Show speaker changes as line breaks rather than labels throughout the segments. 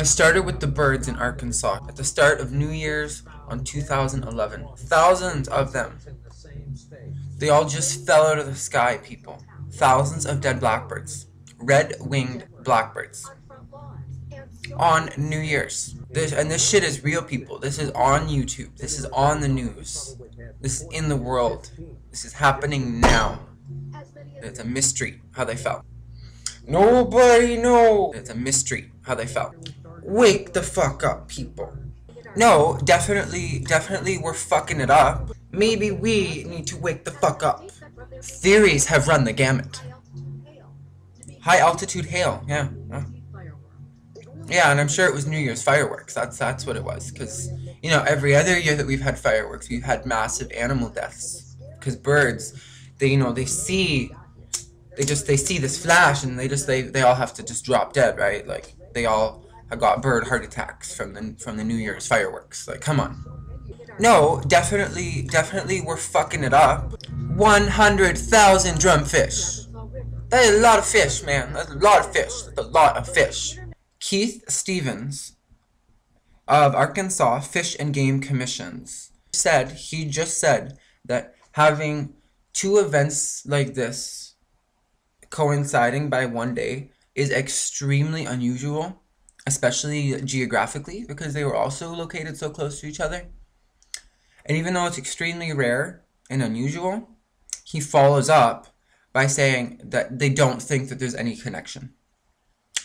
started with the birds in Arkansas at the start of New Year's on 2011. Thousands of them. They all just fell out of the sky, people. Thousands of dead blackbirds. Red-winged blackbirds. On New Year's. This shit is real, people. This is on YouTube. This is on the news. This is in the world. This is happening now. It's a mystery how they fell. Nobody knows. It's a mystery how they fell. Wake the fuck up, people. No, definitely we're fucking it up. Maybe we need to wake the fuck up. Theories have run the gamut. High altitude hail, yeah. Yeah, and I'm sure it was New Year's fireworks. That's what it was. Because, you know, every other year that we've had fireworks, we've had massive animal deaths. Because birds, they see this flash and they all have to just drop dead, right? Like, they all have got bird heart attacks from the New Year's fireworks. Like, come on. No, definitely we're fucking it up. 100,000 drumfish. That is a lot of fish, man. That's a lot of fish. That's a lot of fish. Keith Stevens of Arkansas Fish and Game Commissions just said that having two events like this coinciding by one day is extremely unusual, especially geographically, because they were also located so close to each other. And even though it's extremely rare and unusual, he follows up by saying that they don't think that there's any connection.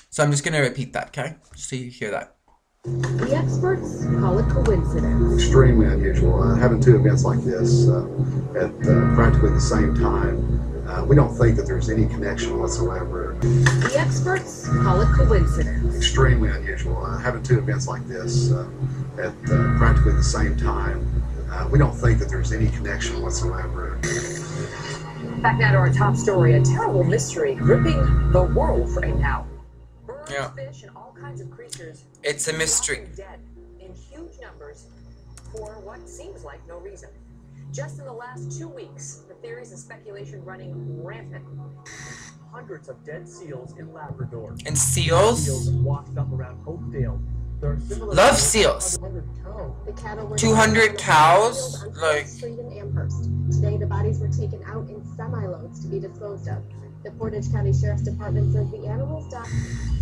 So I'm just going to repeat that, okay? Just so you hear that.
The experts call it coincidence.
Extremely unusual. Having two events like this at practically the same time, we don't think that there's any connection whatsoever.
The experts call it coincidence.
Extremely unusual. Having two events like this at practically the same time, we don't think that there's any connection whatsoever.
Back now to our top story, a terrible mystery gripping the world right now. Birds, fish, and all kinds of creatures.
It's a mystery.
Dead in huge numbers for what seems like no reason. Just in the last 2 weeks, the theories and speculation running rampant.
Hundreds of dead seals in Labrador.
And seals?
Seals washed up around Oakdale.
Love seals. 200 cows? Like.
Today, the bodies were taken out in semi-loads to be disposed of. The Portage County Sheriff's Department says the animals died.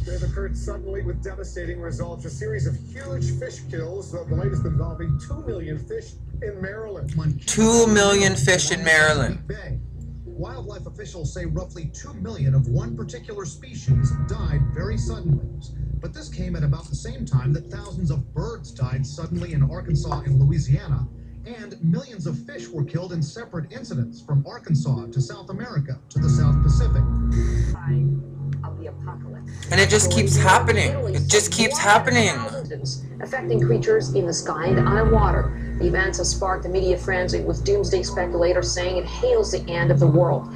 They've occurred suddenly with devastating results. A series of huge fish kills, the latest involving 2 million fish in Maryland.
2 million fish in Maryland.
Wildlife officials say roughly 2 million of one particular species died very suddenly. But this came at about the same time that thousands of birds died suddenly in Arkansas and Louisiana, and millions of fish were killed in separate incidents from Arkansas to South America to the South Pacific.
Of the apocalypse.
And it just keeps happening. It just keeps happening.
Affecting creatures in the sky and on water. The events have sparked a media frenzy, with doomsday speculators saying it hails the end of the world.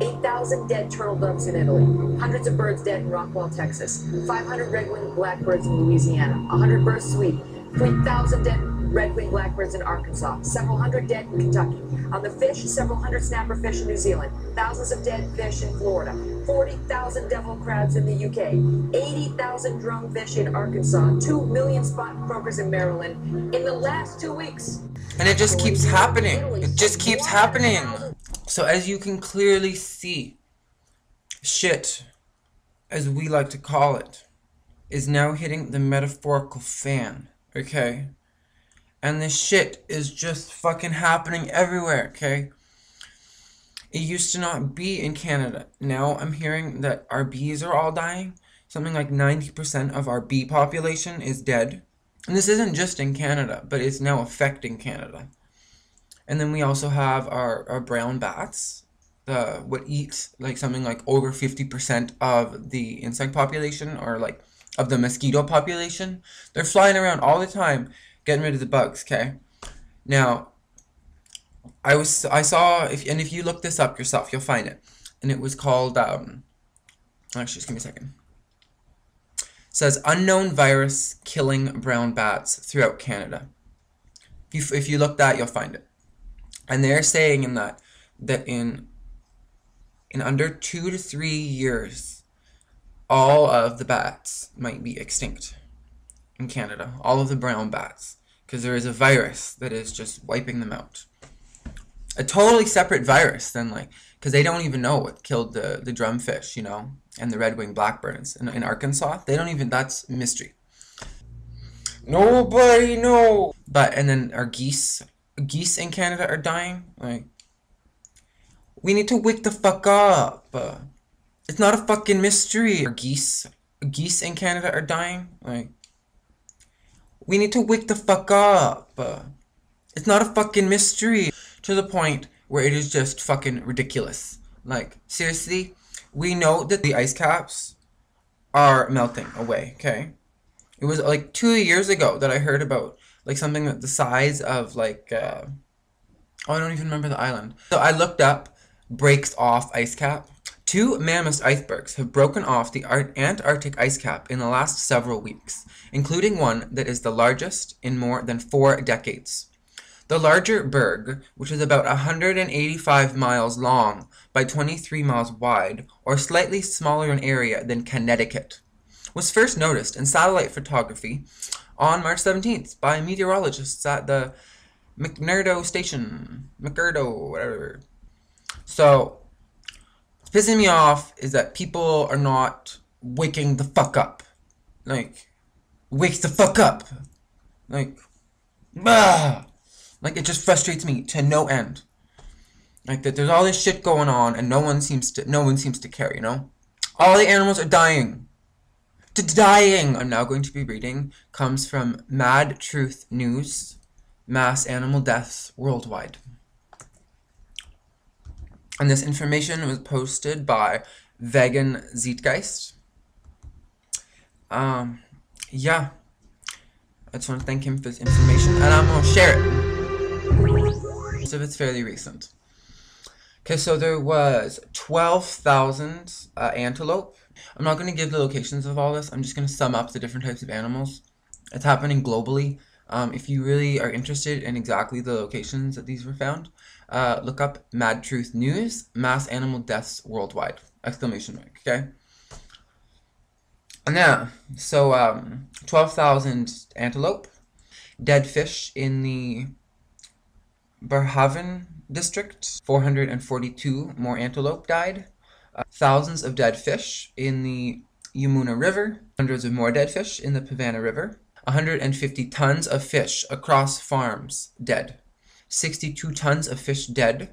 8,000 dead turtle doves in Italy. Hundreds of birds dead in Rockwell, Texas. 500 red-winged blackbirds in Louisiana. 100 birds Sweden. 3,000 dead red-winged blackbirds in Arkansas. Several hundred dead in Kentucky. On the fish, several hundred snapper fish in New Zealand. Thousands of dead fish in Florida. 40,000 devil crabs in the UK. 80,000 drumfish in Arkansas. 2 million spot croakers in Maryland in the last 2 weeks.
And it just keeps happening. It just keeps happening. So as you can clearly see, shit, as we like to call it, is now hitting the metaphorical fan, okay? And this shit is just fucking happening everywhere, okay? It used to not be in Canada. Now I'm hearing that our bees are all dying. Something like 90% of our bee population is dead. And this isn't just in Canada, but it's now affecting Canada. And then we also have our brown bats, what eat like something like over 50% of the insect population, or like of the mosquito population. They're flying around all the time, getting rid of the bugs, okay? Now, I saw, if you look this up yourself, you'll find it. And it was called, actually, just give me a second. It says, unknown virus killing brown bats throughout Canada. If you look that, you'll find it. And they're saying in that in under 2 to 3 years, all of the bats might be extinct. in Canada, all of the brown bats, because there is a virus that is just wiping them out. A totally separate virus than like, because they don't even know what killed the drumfish, you know, and the red-winged blackbirds in Arkansas. They don't even, that's mystery. Nobody knows. But, and then our geese in Canada are dying. Like, we need to wake the fuck up. It's not a fucking mystery. Our geese in Canada are dying. Like, we need to wake the fuck up. It's not a fucking mystery. To the point where it is just fucking ridiculous. Like, seriously, we know that the ice caps are melting away, okay? It was like 2 years ago that I heard about like something that the size of like, oh, I don't even remember the island. So I looked up, breaks off ice cap. 2 mammoth icebergs have broken off the Antarctic ice cap in the last several weeks, including one that is the largest in more than 4 decades. The larger berg, which is about 185 miles long by 23 miles wide, or slightly smaller in area than Connecticut, was first noticed in satellite photography on March 17th by meteorologists at the McMurdo station. McMurdo, whatever. So, what's pissing me off is that people are not waking the fuck up. Like, wake the fuck up. Like, bah! Like, it just frustrates me to no end. Like, that there's all this shit going on and no one seems to care, you know? All the animals are dying. Dying! I'm now going to be reading comes from Mad Truth News, Mass Animal Deaths Worldwide. And this information was posted by Vegan Zeitgeist. Yeah. I just want to thank him for this information, and I'm going to share it. Most of it's fairly recent. Okay, so there was 12,000 antelope. I'm not going to give the locations of all this. I'm just going to sum up the different types of animals. It's happening globally. If you really are interested in exactly the locations that these were found, look up Mad Truth News, Mass Animal Deaths Worldwide, exclamation mark, okay? And yeah, so 12,000 antelope, dead fish in the Barhaven district, 442 more antelope died, thousands of dead fish in the Yamuna River, hundreds of more dead fish in the Pavana River, 150 tons of fish across farms dead, 62 tons of fish dead,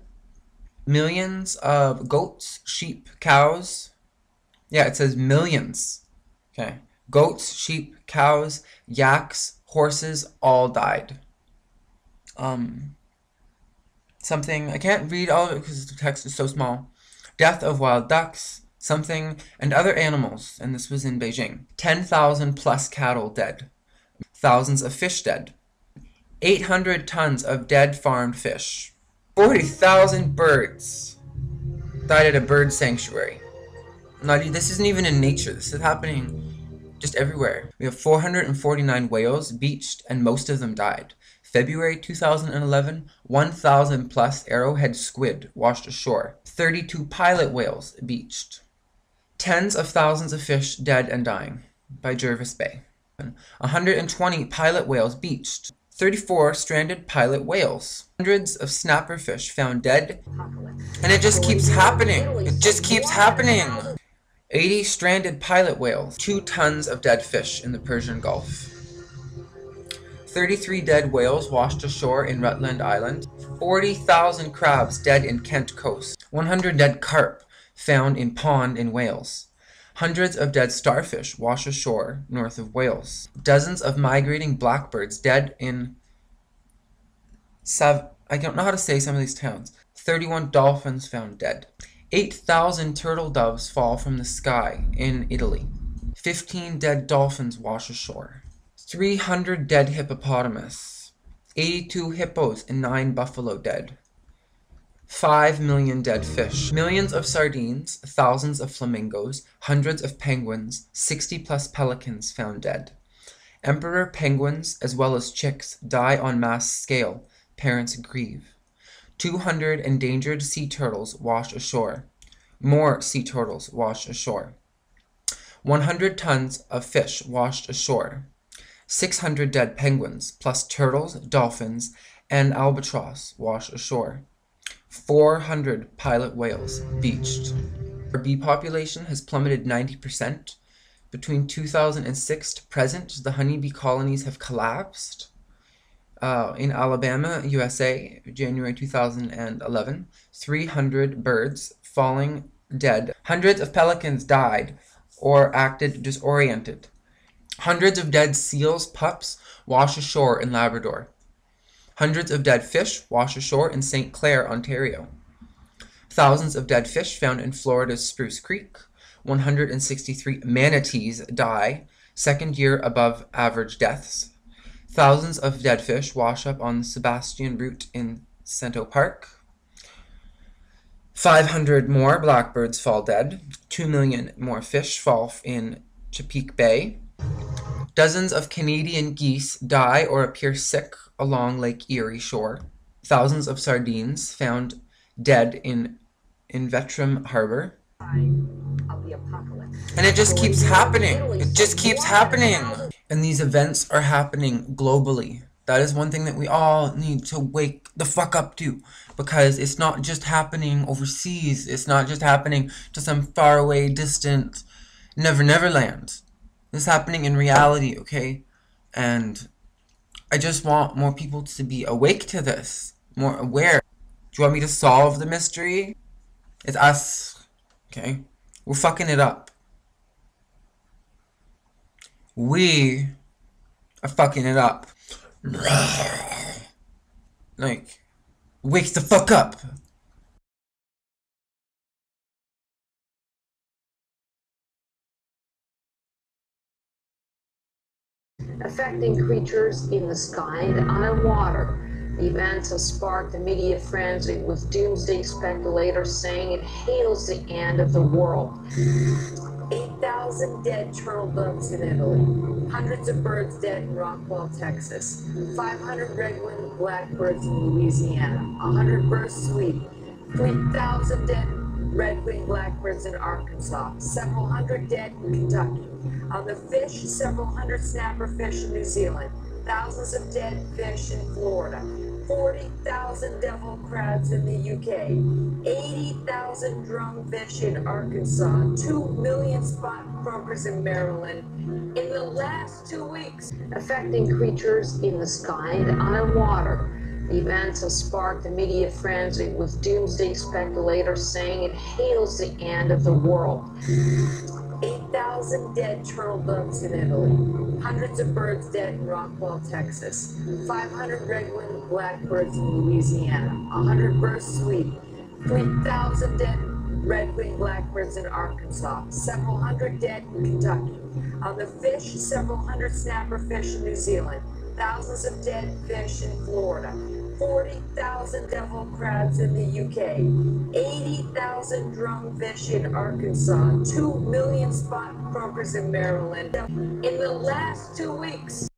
millions of goats, sheep, cows, yeah, it says millions, okay, goats, sheep, cows, yaks, horses, all died. Something, I can't read all of it because the text is so small. Death of wild ducks, something, and other animals, and this was in Beijing. 10,000 plus cattle dead. Thousands of fish dead. 800 tons of dead farmed fish. 40,000 birds died at a bird sanctuary. This isn't even in nature, this is happening just everywhere. We have 449 whales beached, and most of them died. February 2011, 1,000 plus arrowhead squid washed ashore. 32 pilot whales beached. Tens of thousands of fish dead and dying by Jervis Bay. 120 pilot whales beached. 34 stranded pilot whales. Hundreds of snapper fish found dead. And it just keeps happening. It just keeps happening. 80 stranded pilot whales. 2 tons of dead fish in the Persian Gulf. 33 dead whales washed ashore in Rutland Island. 40,000 crabs dead in Kent coast. 100 dead carp found in pond in Wales. Hundreds of dead starfish wash ashore north of Wales. Dozens of migrating blackbirds dead in I don't know how to say some of these towns. 31 dolphins found dead. 8,000 turtle doves fall from the sky in Italy. 15 dead dolphins wash ashore. 300 dead hippopotamus, 82 hippos and 9 buffalo dead, 5 million dead fish, millions of sardines, thousands of flamingos, hundreds of penguins, 60 plus pelicans found dead. Emperor penguins as well as chicks die on mass scale, parents grieve. 200 endangered sea turtles wash ashore. More sea turtles wash ashore. 100 tons of fish washed ashore. 600 dead penguins, plus turtles, dolphins, and albatross wash ashore. 400 pilot whales beached. Our bee population has plummeted 90%. Between 2006 to present, the honeybee colonies have collapsed. In Alabama, USA, January 2011, 300 birds falling dead. Hundreds of pelicans died or acted disoriented. Hundreds of dead seals, pups, wash ashore in Labrador. Hundreds of dead fish wash ashore in St. Clair, Ontario. Thousands of dead fish found in Florida's Spruce Creek. 163 manatees die, second year above average deaths. Thousands of dead fish wash up on the Sebastian Route in Cento Park. 500 more blackbirds fall dead. 2 million more fish fall in Chesapeake Bay. Dozens of Canadian geese die or appear sick along Lake Erie shore. Thousands of sardines found dead in Vetrum Harbor. And it just keeps happening. It just keeps happening. And these events are happening globally. That is one thing that we all need to wake the fuck up to. Because it's not just happening overseas. It's not just happening to some faraway, distant Never land. This is happening in reality, okay? And I just want more people to be awake to this. More aware. Do you want me to solve the mystery? It's us, okay? We're fucking it up. We are fucking it up. Like, wake the fuck up.
Affecting creatures in the sky and underwater. The events have sparked a media frenzy, with doomsday speculators saying it hails the end of the world. 8,000 dead turtle doves in Italy. Hundreds of birds dead in Rockwell, Texas. 500 red-winged blackbirds in Louisiana. 100 birds in Sweden. 3,000 dead red-winged blackbirds in Arkansas. Several hundred dead in Kentucky. On the fish, several hundred snapper fish in New Zealand. Thousands of dead fish in Florida. 40,000 devil crabs in the UK. 80,000 drumfish in Arkansas. 2 million spot croakers in Maryland. In the last 2 weeks, affecting creatures in the sky and underwater. The events have sparked a media frenzy, with doomsday speculators saying it hails the end of the world. 8,000 dead turtle doves in Italy. Hundreds of birds dead in Rockwell, Texas. 500 red-winged blackbirds in Louisiana. 100 birds in Sweden. 3,000 dead red-winged blackbirds in Arkansas. Several hundred dead in Kentucky. On the fish, several hundred snapper fish in New Zealand. Thousands of dead fish in Florida. 40,000 devil crabs in the UK. 80,000 drumfish in Arkansas. 2 million spot croakers in Maryland. In the last 2 weeks,